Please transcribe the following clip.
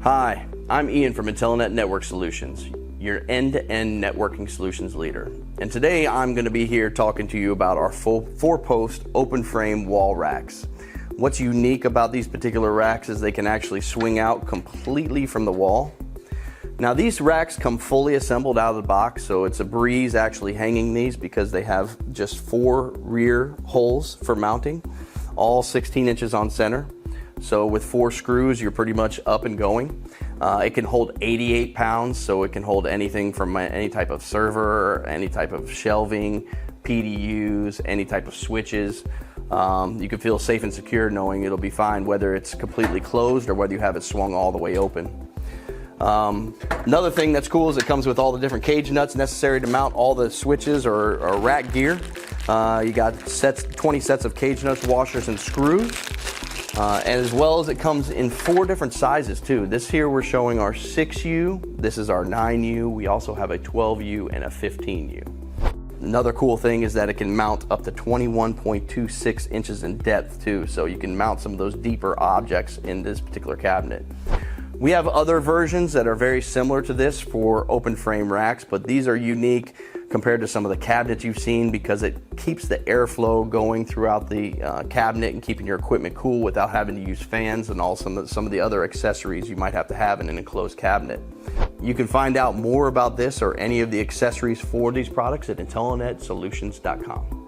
Hi, I'm Ian from Intellinet Network Solutions, your end-to-end networking solutions leader. And today I'm going to be here talking to you about our full 4-post open frame wall racks. What's unique about these particular racks is they can actually swing out completely from the wall. Now these racks come fully assembled out of the box, so it's a breeze actually hanging these because they have just 4 rear holes for mounting, all 16 inches on center. So with 4 screws, you're pretty much up and going. It can hold 88 pounds, so it can hold anything from any type of server, any type of shelving, PDUs, any type of switches. You can feel safe and secure knowing it'll be fine whether it's completely closed or whether you have it swung all the way open. Another thing that's cool is it comes with all the different cage nuts necessary to mount all the switches or rack gear. You got 20 sets of cage nuts, washers, and screws. And as well as it comes in 4 different sizes too. This here we're showing our 6U, this is our 9U, we also have a 12U and a 15U. Another cool thing is that it can mount up to 21.26 inches in depth too, so you can mount some of those deeper objects in this particular cabinet. We have other versions that are very similar to this for open frame racks, but these are unique compared to some of the cabinets you've seen because it keeps the airflow going throughout the cabinet and keeping your equipment cool without having to use fans and some of the other accessories you might have to have in an enclosed cabinet. You can find out more about this or any of the accessories for these products at IntellinetSolutions.com.